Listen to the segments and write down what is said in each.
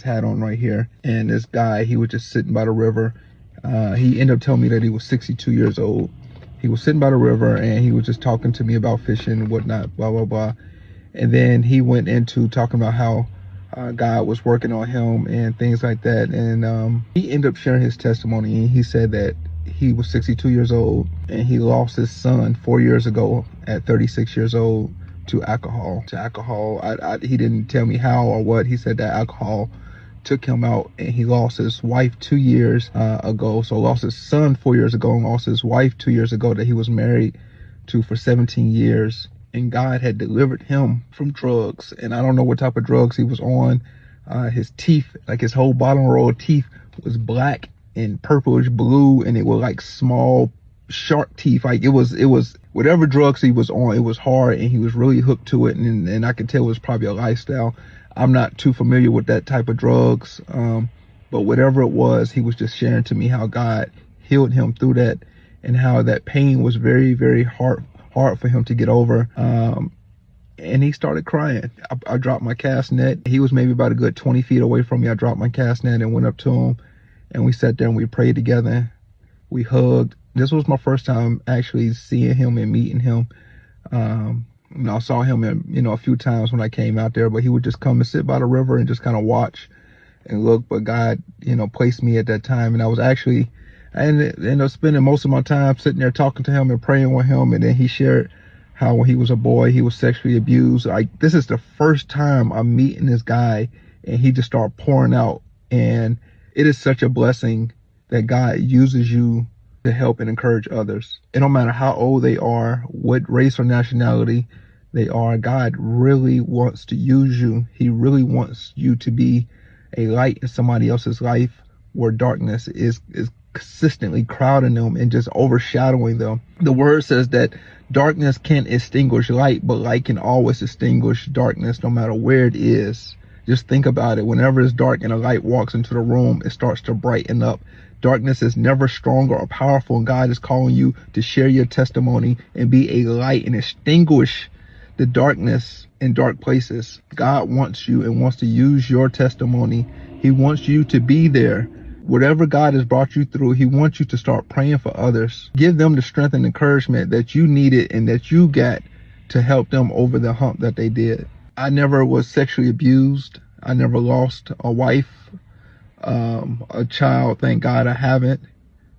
hat on right here. And this guy, he was just sitting by the river. He ended up telling me that he was 62 years old. He was sitting by the river and he was just talking to me about fishing and whatnot, blah, blah, blah. And then he went into talking about how God was working on him and things like that. And he ended up sharing his testimony. And he said that he was 62 years old and he lost his son 4 years ago at 36 years old to alcohol. He didn't tell me how or what. He said that alcohol took him out, and he lost his wife 2 years ago. So lost his son 4 years ago and lost his wife 2 years ago that he was married to for 17 years. And God had delivered him from drugs. And I don't know what type of drugs he was on. His teeth, like his whole bottom row of teeth was black and purplish blue, and it was like small shark teeth. Like it was whatever drugs he was on, it was hard, and he was really hooked to it. And I could tell it was probably a lifestyle. I'm not too familiar with that type of drugs, but whatever it was, he was just sharing to me how God healed him through that, and how that pain was very, very hard for him to get over. And he started crying. I dropped my cast net. He was maybe about a good 20 feet away from me. I dropped my cast net and went up to him, and we sat there and we prayed together. We hugged. This was my first time actually seeing him and meeting him. I saw him, a few times when I came out there, but he would just come and sit by the river and just kind of watch and look. But God, placed me at that time, and I ended up spending most of my time sitting there talking to him and praying with him. And then he shared how when he was a boy, he was sexually abused. Like, this is the first time I'm meeting this guy, and he just started pouring out. And it is such a blessing that God uses you to help and encourage others. And no matter how old they are, what race or nationality they are, God really wants to use you. He really wants you to be a light in somebody else's life where darkness is consistently crowding them and just overshadowing them. The word says that darkness can't extinguish light, but light can always extinguish darkness no matter where it is. Just think about it. Whenever it's dark and a light walks into the room, it starts to brighten up. Darkness is never stronger or powerful, and God is calling you to share your testimony and be a light and extinguish the darkness in dark places. God wants you and wants to use your testimony. He wants you to be there. Whatever God has brought you through, he wants you to start praying for others. Give them the strength and encouragement that you needed and that you got to help them over the hump that they did. I never was sexually abused. I never lost a wife, a child. Thank God I haven't.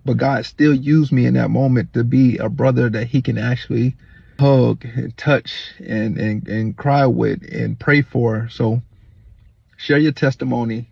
But God still used me in that moment to be a brother that he can actually hug and touch and cry with and pray for. So share your testimony.